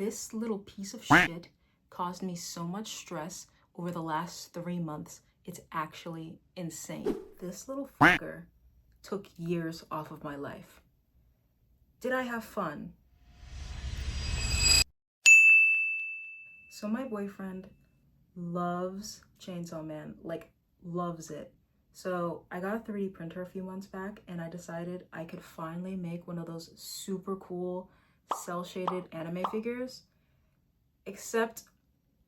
This little piece of shit caused me so much stress over the last 3 months. It's actually insane. This little fucker took years off of my life. Did I have fun? So my boyfriend loves Chainsaw Man, like loves it. So I got a 3D printer a few months back and I decided I could finally make one of those super cool cell shaded anime figures. Except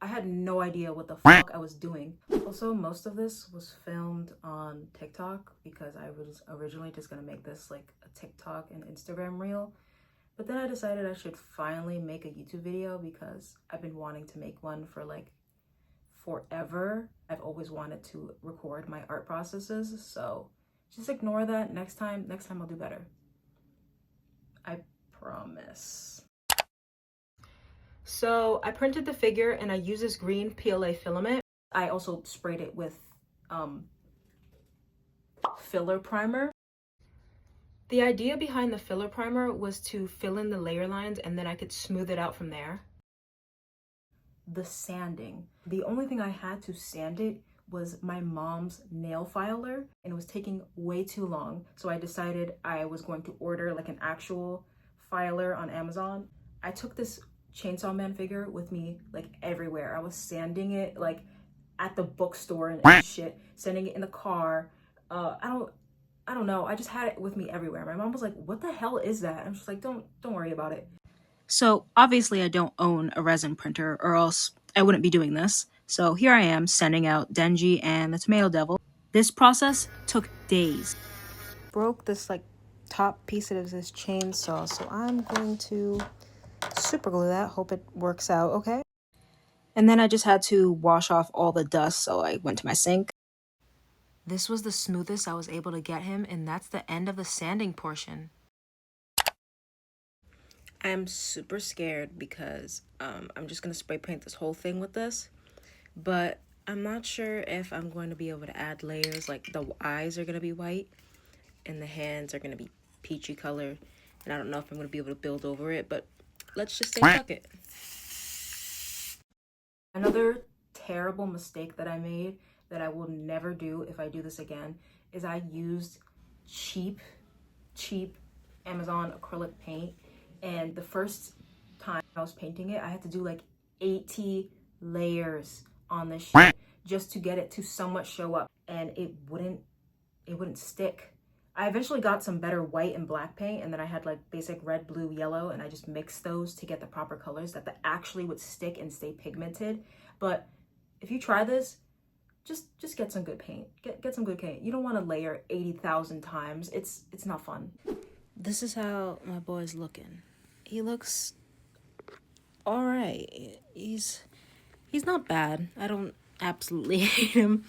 I had no idea what the fuck I was doing. Also, most of this was filmed on TikTok because I was originally just gonna make this like a TikTok and Instagram reel. But then I decided I should finally make a YouTube video because I've been wanting to make one for like forever. I've always wanted to record my art processes, so just ignore that. Next time I'll do better. I promise. So I printed the figure and I used this green PLA filament. I also sprayed it with filler primer. The idea behind the filler primer was to fill in the layer lines and then I could smooth it out from there. The sanding. The only thing I had to sand it was my mom's nail filer and it was taking way too long. So I decided I was going to order like an actual filer on Amazon. I took this Chainsaw Man figure with me like everywhere. I was sanding it like at the bookstore and shit, sanding it in the car. I don't know. I just had it with me everywhere. My mom was like, "What the hell is that?" I'm just like, "Don't worry about it." So obviously I don't own a resin printer or else I wouldn't be doing this. So here I am sending out Denji and the Tomato Devil. This process took days. Broke this like top piece of this chainsaw, so I'm going to super glue that. Hope it works out okay. And then I just had to wash off all the dust, so I went to my sink. This was the smoothest I was able to get him, and that's the end of the sanding portion. I'm super scared because I'm just gonna spray paint this whole thing with this, but I'm not sure if I'm going to be able to add layers. Like the eyes are gonna be white and the hands are gonna be peachy color, and I don't know if I'm gonna be able to build over it, but let's just say fuck it. Another terrible mistake that I made that I will never do if I do this again is I used cheap Amazon acrylic paint. And the first time I was painting it, I had to do like 80 layers on this shit just to get it to somewhat show up, and it wouldn't stick. I eventually got some better white and black paint, and then I had like basic red, blue, yellow, and I just mixed those to get the proper colors that actually would stick and stay pigmented. But if you try this, just get some good paint. Get some good paint. You don't want to layer 80,000 times. It's not fun. This is how my boy's looking. He looks all right. He's not bad. I don't absolutely hate him.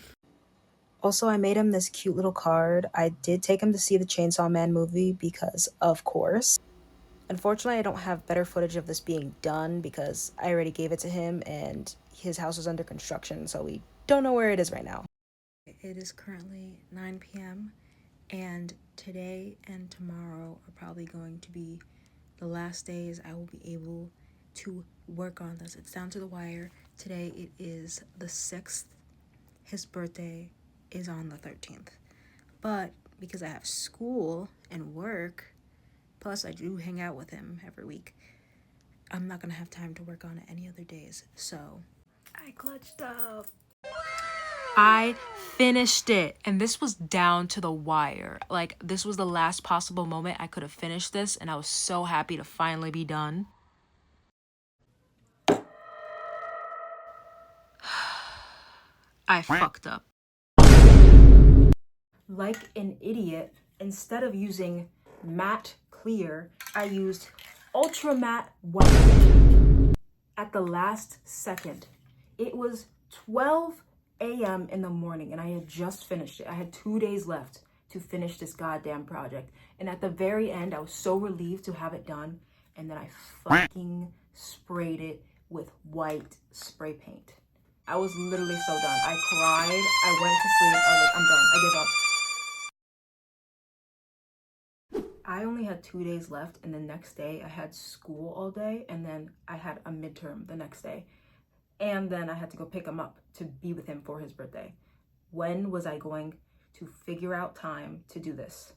Also, I made him this cute little card. I did take him to see the Chainsaw Man movie because, of course. Unfortunately, I don't have better footage of this being done because I already gave it to him and his house is under construction, so we don't know where it is right now. It is currently 9 p.m. and today and tomorrow are probably going to be the last days I will be able to work on this. It's down to the wire. Today it is the 6th. His birthday is on the 13th. But because I have school and work, plus I do hang out with him every week, I'm not gonna have time to work on it any other days. So I clutched up. I finished it, and this was down to the wire. Like, this was the last possible moment I could have finished this, and I was so happy to finally be done. I fucked up. Like an idiot, instead of using matte clear, I used ultra matte white at the last second. It was 12 a.m. in the morning and I had just finished it. I had 2 days left to finish this goddamn project. And at the very end, I was so relieved to have it done. And then I fucking sprayed it with white spray paint. I was literally so done. I cried. I went to sleep. I was like, I'm done. I give up. I only had 2 days left, and the next day I had school all day, and then I had a midterm the next day. And then I had to go pick him up to be with him for his birthday. When was I going to figure out time to do this?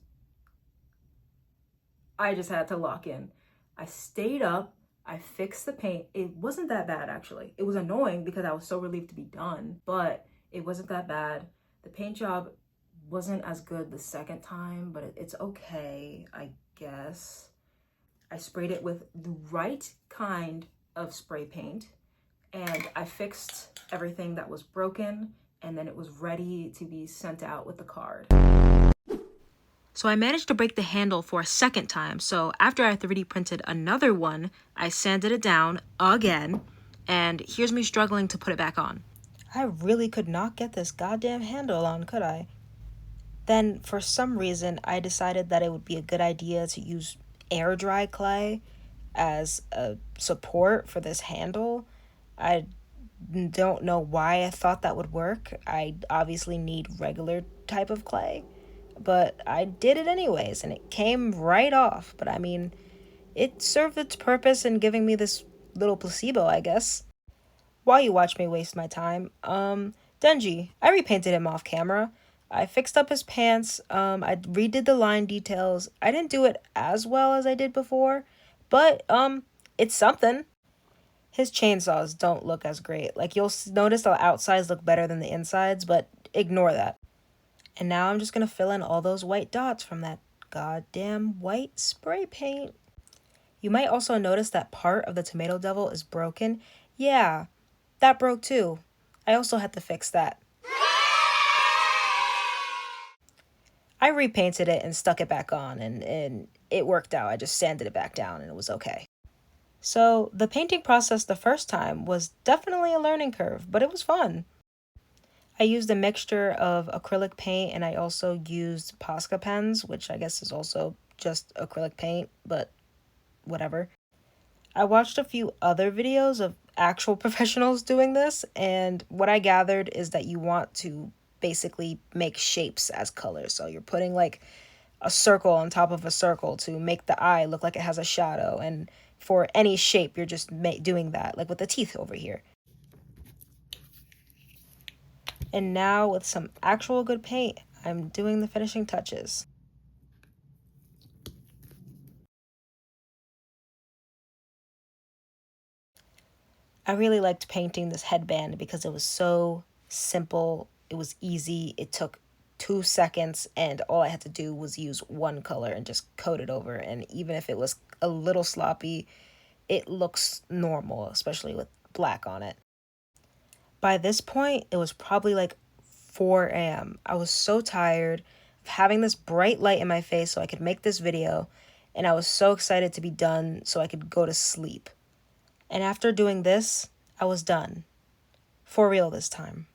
I just had to lock in. I stayed up, I fixed the paint. It wasn't that bad, actually. It was annoying because I was so relieved to be done, but it wasn't that bad. The paint job wasn't as good the second time, but it's okay, I guess. I sprayed it with the right kind of spray paint, and I fixed everything that was broken, and then it was ready to be sent out with the card. So I managed to break the handle for a second time. So after I 3D printed another one, I sanded it down again, and here's me struggling to put it back on. I really could not get this goddamn handle on, could I? Then, for some reason, I decided that it would be a good idea to use air dry clay as a support for this handle. I don't know why I thought that would work. I obviously need regular type of clay, but I did it anyways, and it came right off. But I mean, it served its purpose in giving me this little placebo, I guess. While you watch me waste my time, Denji, I repainted him off camera. I fixed up his pants, I redid the line details. I didn't do it as well as I did before, but, it's something. His chainsaws don't look as great. Like, you'll notice the outsides look better than the insides, but ignore that. And now I'm just gonna fill in all those white dots from that goddamn white spray paint. You might also notice that part of the tomato devil is broken. Yeah, that broke too. I also had to fix that. I repainted it and stuck it back on, and it worked out. I just sanded it back down and it was okay. So the painting process the first time was definitely a learning curve, but it was fun. I used a mixture of acrylic paint, and I also used Posca pens, which I guess is also just acrylic paint, but whatever. I watched a few other videos of actual professionals doing this, and what I gathered is that you want to basically make shapes as colors. So you're putting like a circle on top of a circle to make the eye look like it has a shadow, and for any shape you're just doing that, like with the teeth over here. And now with some actual good paint, I'm doing the finishing touches. I really liked painting this headband because it was so simple, it was easy, it took 2 seconds, and all I had to do was use one color and just coat it over. And even if it was a little sloppy, it looks normal, especially with black on it. By this point, it was probably like 4 a.m. I was so tired of having this bright light in my face so I could make this video, and I was so excited to be done so I could go to sleep. And after doing this, I was done. For real this time.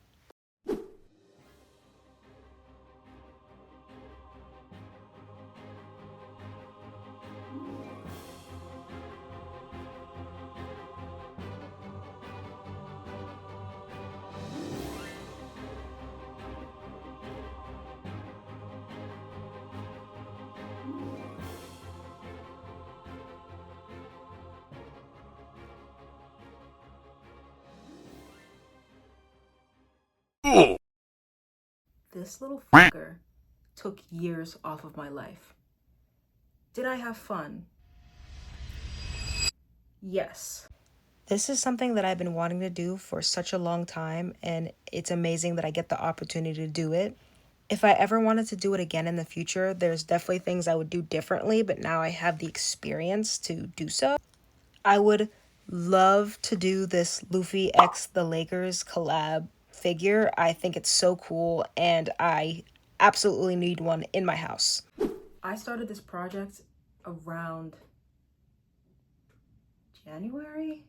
This little fucker took years off of my life. Did I have fun? Yes. This is something that I've been wanting to do for such a long time, and it's amazing that I get the opportunity to do it. If I ever wanted to do it again in the future, there's definitely things I would do differently, but now I have the experience to do so. I would love to do this Luffy x the Lakers collab figure. I think it's so cool, and I absolutely need one in my house. I started this project around January?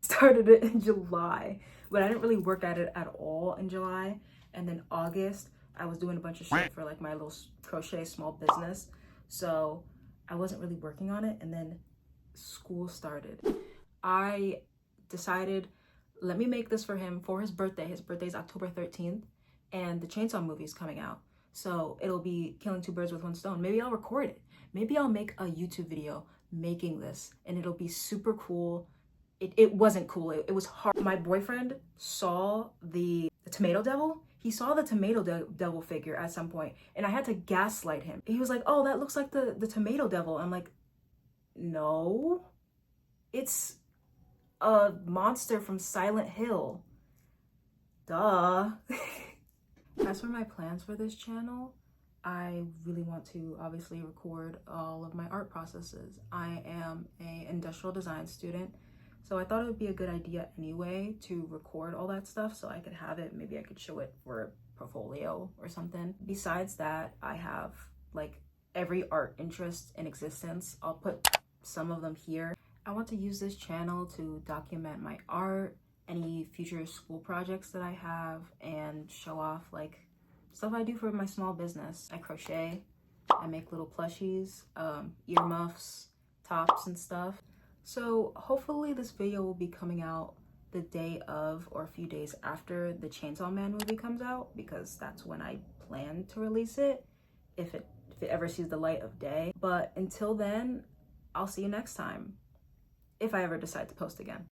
Started it in July, but I didn't really work at it at all in July. And then August, I was doing a bunch of shit for like my little crochet small business. So I wasn't really working on it. And then school started. I decided, let me make this for him for his birthday. His birthday's October 13th, and the Chainsaw movie is coming out. So it'll be killing two birds with one stone. Maybe I'll record it. Maybe I'll make a YouTube video making this and it'll be super cool. It wasn't cool. It was hard. My boyfriend saw the tomato devil. He saw the tomato devil figure at some point and I had to gaslight him. He was like, oh, that looks like the tomato devil. I'm like, no, it's a monster from Silent Hill. Duh. As for my plans for this channel, I really want to obviously record all of my art processes. I am an industrial design student, so I thought it would be a good idea anyway to record all that stuff so I could have it. Maybe I could show it for a portfolio or something. Besides that, I have like every art interest in existence. I'll put some of them here. I want to use this channel to document my art, any future school projects that I have, and show off like stuff I do for my small business. I crochet, I make little plushies, earmuffs, tops and stuff. So hopefully this video will be coming out the day of or a few days after the Chainsaw Man movie comes out, because that's when I plan to release it, if it ever sees the light of day. But until then, I'll see you next time, if I ever decide to post again.